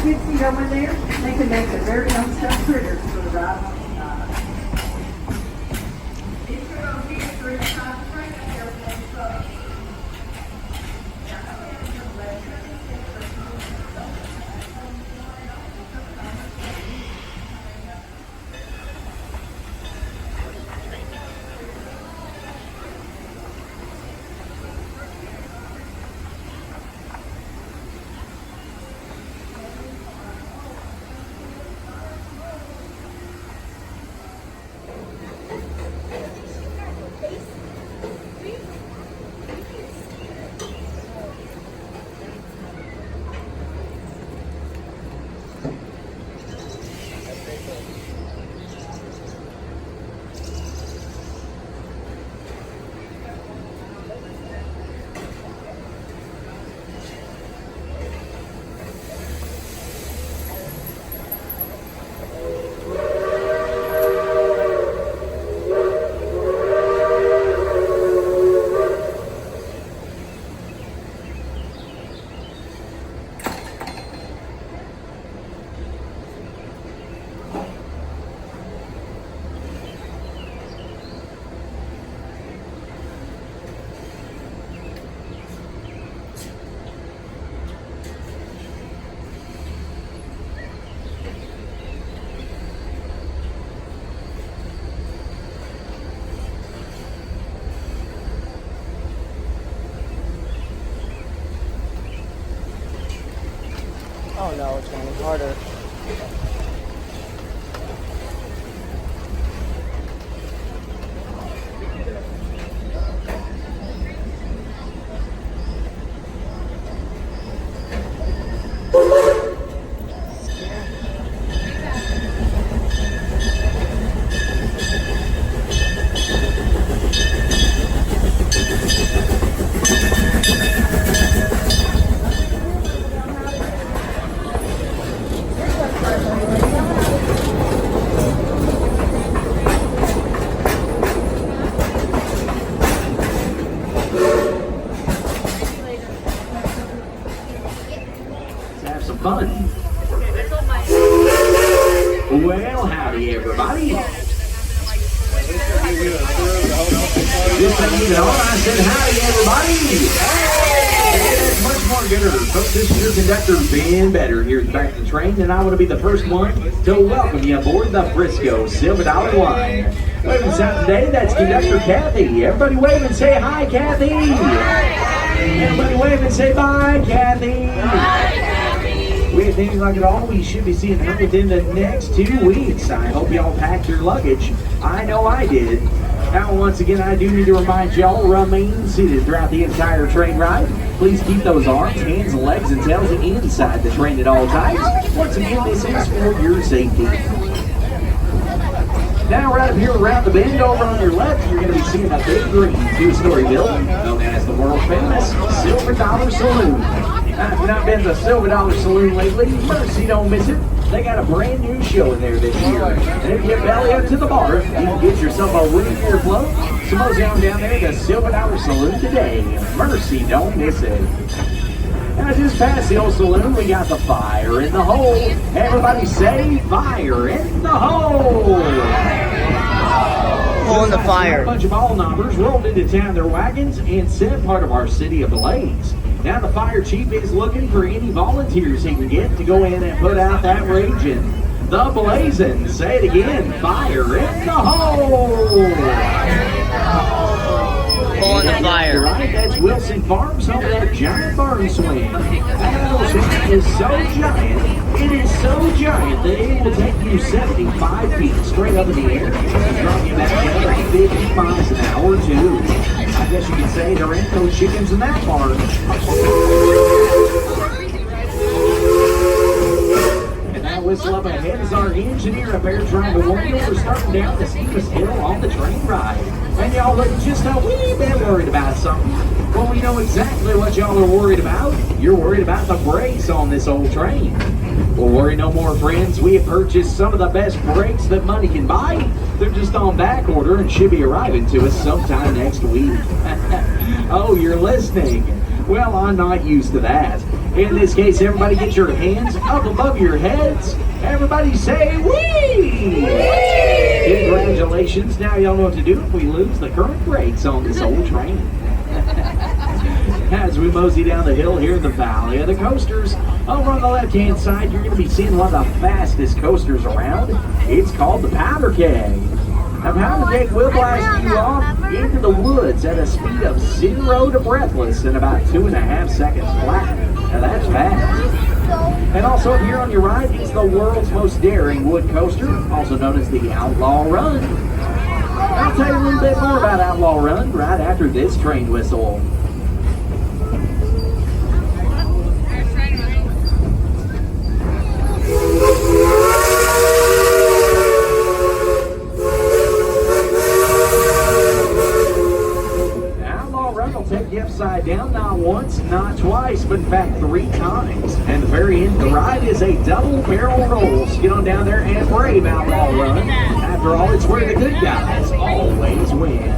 kids see over there, they can make their very own stuffed critters for the ride home. Oh no, it's going to be harder. Have some fun. Well, howdy everybody. Just so you know, I said howdy everybody. It's much more gooder. Folks, this is your conductor, Ben Better, here at the back of the train, and I want to be the first one to welcome you aboard the Frisco Silver Dollar Line. Waving us out today, that's conductor Kathy. Everybody wave and say hi, Kathy. Everybody wave and say bye, Kathy. With things like it all, we should be seeing her within the next 2 weeks. I hope y'all packed your luggage. I know I did. Now, once again, I do need to remind y'all, remain seated throughout the entire train ride. Please keep those arms, hands, legs, and tails inside the train at all times. Once again, this is for your safety. Now, right up here around the bend over on your left, you're going to be seeing a big green two-story building known as the world-famous Silver Dollar Saloon. Now, if you've not been to the Silver Dollar Saloon lately, mercy, don't miss it. They got a brand new show in there this year. And if you belly up to the bar, you can get yourself a root beer float. So mosey on down there to the Silver Dollar Saloon today. Mercy, don't miss it. Now, just past the old saloon, we got the fire in the hole. Everybody say fire in the hole. Hole in the fire. A bunch of all knobbers rolled into town their wagons and set part of our city ablaze. Now the fire chief is looking for any volunteers he can get to go in and put out that raging. The blazing. Say it again. Fire in the hole. Hole in the fire. Right, that's Wilson Farms, home of that giant barn swing. That little swing is so giant, it is so giant that it will take you 75 feet straight up in the air and drop you back down 50 miles an hour too. I guess you could say there ain't no chickens in that barn. And that whistle up ahead is our engineer up there trying to warn you we're starting down the steepest hill on the train ride. And y'all look just a wee bit worried about something. Well, we know exactly what y'all are worried about. You're worried about the brakes on this old train. Well, worry no more, friends. We have purchased some of the best brakes that money can buy. They're just on back order and should be arriving to us sometime next week. Oh, you're listening. Well, I'm not used to that. In this case, everybody get your hands up above your heads. Everybody say, wee! Congratulations. Now y'all know what to do if we lose the current brakes on this old train. As we mosey down the hill here in the Valley of the Coasters, over on the left-hand side, you're going to be seeing one of the fastest coasters around. It's called the Powder Keg. The Powder Keg will blast you off into the woods at a speed of 0 to breathless in about 2.5 seconds flat. Now that's fast. And also up here on your right is the world's most daring wood coaster, also known as the Outlaw Run. I'll tell you a little bit more about Outlaw Run right after this train whistle. Take you upside down, not once, not twice, but in fact 3 times. And the very end of the ride is a double barrel roll. So get on down there and brave Outlaw Run. After all, it's where the good guys always win.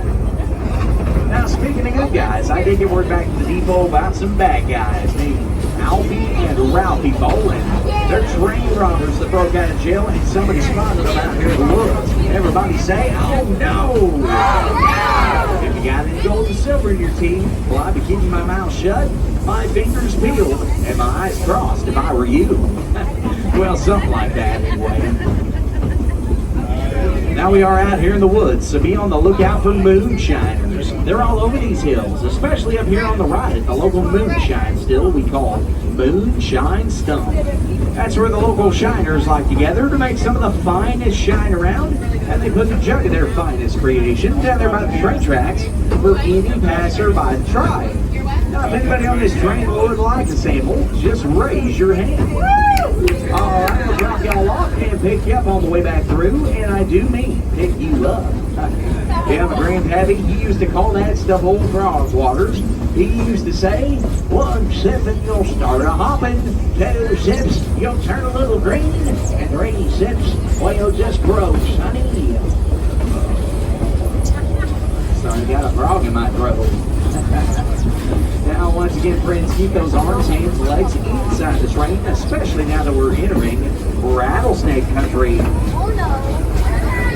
Now, speaking of good guys, I did get word back to the depot about some bad guys named Alfie and Ralphie Boland. They're train robbers that broke out of jail and somebody spotted them out here in the woods. Everybody say, oh no! Oh, no! If you got any gold and silver in your team, well, I'd be keeping my mouth shut, my fingers peeled, and my eyes crossed if I were you. Well, something like that anyway. Now we are out here in the woods, so be on the lookout for moonshiners. They're all over these hills, especially up here on the right at the local moonshine still we call Moonshine Stump. That's where the local shiners like to gather to make some of the finest shine around, and they put the jug of their finest creation down there by the train tracks for any passerby to try. Now, if anybody on this train would like a sample, just raise your hand. All right, I'll drop y'all off and pick you up on the way back through, and I do mean pick you up. Yeah, my grandpappy, he used to call that stuff old frog waters. He used to say, 1 sip and you'll start a hopping, 2 sips, you'll turn a little green, and 3 sips, well, you'll just grow, sonny. Son, got a frog in my throat. Now, once again, friends, keep those arms, hands, legs inside the train, especially now that we're entering rattlesnake country. Oh no.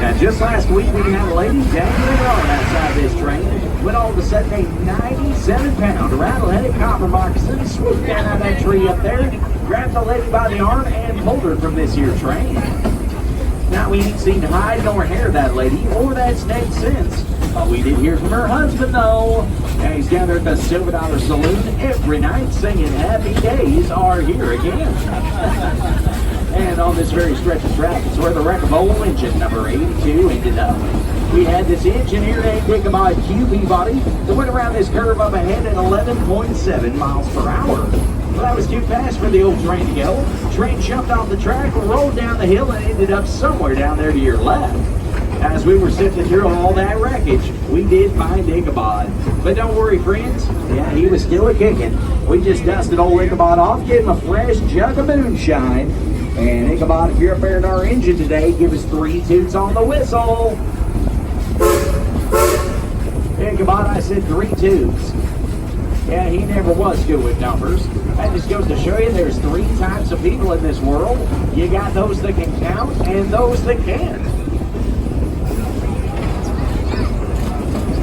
Now, just last week, we had a lady dangling on outside this train when all of a sudden a 97-pound rattle-headed copper moccasin swooped down out of that tree up there, grabbed the lady by the arm, and pulled her from this here train. Now, we ain't seen hide nor hair of that lady or that snake since. We did hear from her husband, though. And he's down there at the Silver Dollar Saloon every night singing Happy Days Are Here Again. And on this very stretch of track is where the wreck of old engine number 82 ended up. We had this engineer named Ichabod QB body that went around this curve up ahead at 11.7 miles per hour. Well, that was too fast for the old train to go. The train jumped off the track, rolled down the hill, and ended up somewhere down there to your left. As we were sifting through all that wreckage, we did find Ichabod. But don't worry, friends. Yeah, he was still a kicking. We just dusted old Ichabod off, gave him a fresh jug of moonshine. And Ichabod, if you're up there in our engine today, give us 3 toots on the whistle. Ichabod, I said 3 toots. Yeah, he never was good with numbers. That just goes to show you there's 3 types of people in this world. You got those that can count and those that can't.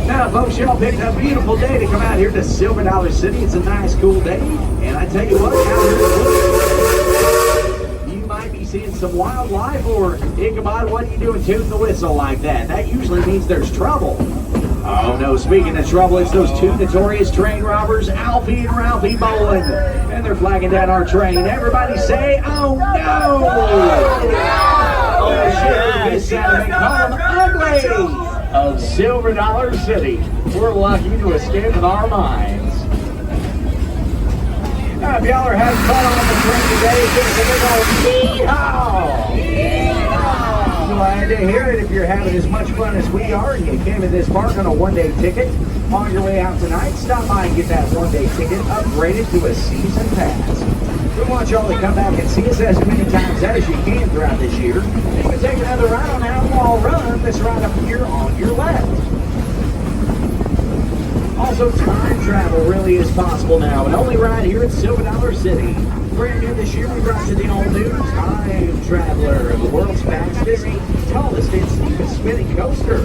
Now, folks, y'all picked a beautiful day to come out here to Silver Dollar City. It's a nice, cool day. And I tell you what, out here, you might be seeing some wildlife, or Ichabod, what are you doing tooting the whistle like that? That usually means there's trouble. Oh, no, speaking of trouble, it's those 2 notorious train robbers, Alfie and Ralphie Boland. And they're flagging down our train. Everybody say, oh, no! Oh, shit, this Saturday, call them ugly! Of Silver Dollar City. We're lucky to escape with our minds. Now, if y'all are having fun on the train today, give us a big old yeehaw! Glad to hear it. If you're having as much fun as we are and you came in this park on a 1-day ticket, on your way out tonight, stop by and get that 1-day ticket upgraded to a season pass. We want y'all to come back and see us as many times as you can throughout this year. And you can take another ride on Outlaw Run that's right up here on your left. Also, time travel really is possible now, but only right here at Silver Dollar City. Brand new this year, we brought you the all-new Time Traveler, the world's fastest, tallest, and steepest spinning coaster.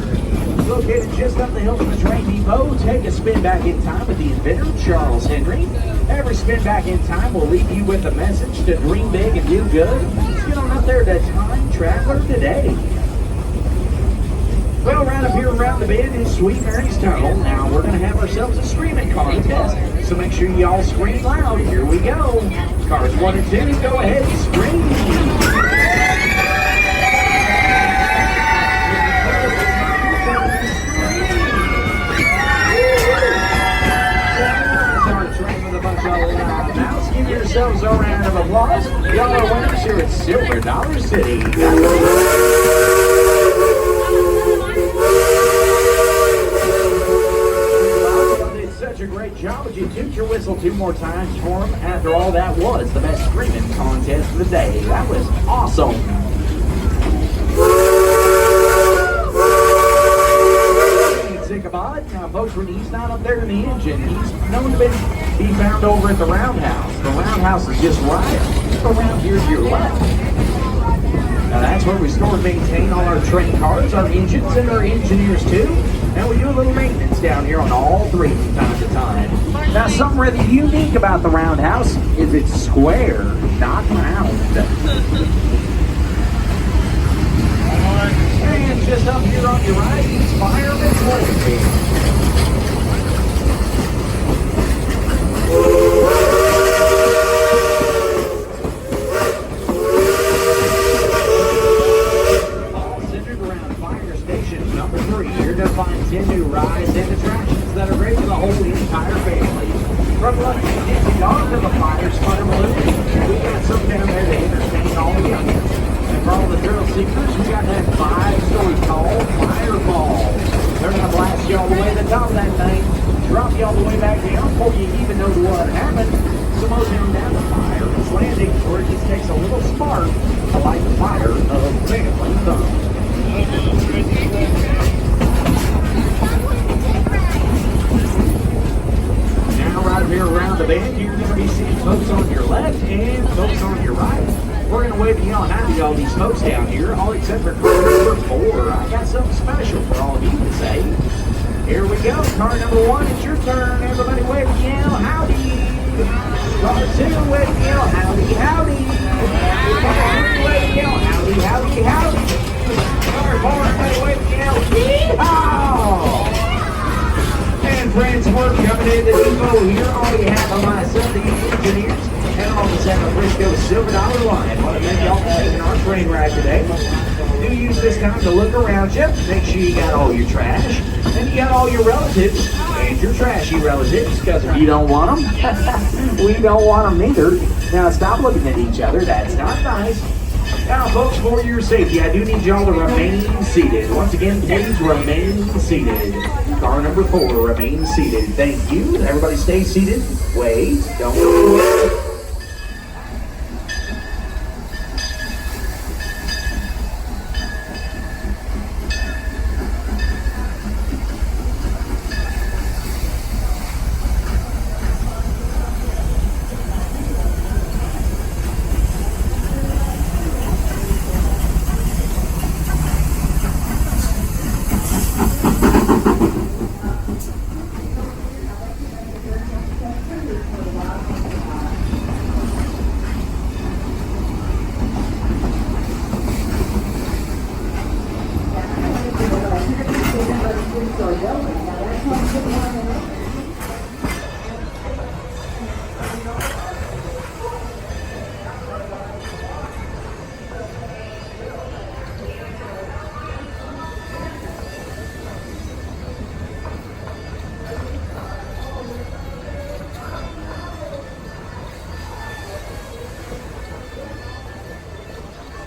Located just up the hill from the train depot, take a spin back in time with the inventor, Charles Henry. Every spin back in time will leave you with a message to dream big and do good. Let's get on up there to Time Traveler today. Well, right up here around the bend is Sweet Mary's Tunnel. Now we're going to have ourselves a screaming contest, so make sure you all scream loud. Here we go. Cars 1 and 2, go ahead and scream. Now, give yourselves a round of applause. Y'all are winners here at Silver Dollar City. Did such a great job. Would you toot your whistle 2 more times for them? After all, that was the best screaming contest of the day. That was awesome. Ichabod. Now, folks, when he's not up there in the engine, he's known to be found over at the Roundhouse. The Roundhouse is just right around here to your left. Now, that's where we store and maintain all our train cars, our engines, and our engineers, too. And we do a little maintenance down here on all 3 from time to time. Now, something rather unique about the Roundhouse is it's square, not round. And just up here on your right is Fireman's Way. All centered around Fire Station number 3. You're going to find 10 new rides and attractions that are great for the whole entire family. From Lucky Disney Dog to the Fire Sputter Balloon, we got something down there to entertain all the youngins. And for all the thrill seekers, we got that 5-story tall Fireball. They're going to blast you all the way to the top of that thing, drop you all the way back down before you even know what happened. So most down the Fireman's Landing, where it just takes a little spark to light the fire of family fun. Now right here around the bend, you're going to be seeing folks on your left and folks on your right. We're going to wave and yell hi to all these folks down here, all except for car number 4. I got something special for all of you to say. Here we go. Car number 1, it's your turn. Everybody wave and yell howdy. Car 2, wave and yell howdy, howdy. Car 3, wave and yell howdy, howdy, howdy. Car 4, everybody wave and yell yeehaw. And friends, we're coming in the depot here. All you have on my Sunday engineers. And all the San Frisco Silver Dollar line. Want to thank y'all for taking our train ride today. Do use this time to look around you. Make sure you got all your trash. And you got all your relatives. And your trashy relatives. Because if you don't want them, we don't want them neither. Now stop looking at each other. That's not nice. Now, folks, for your safety, I do need y'all to remain seated. Once again, please remain seated. Car number 4, remain seated. Thank you. Everybody stay seated. Wait. Don't go away.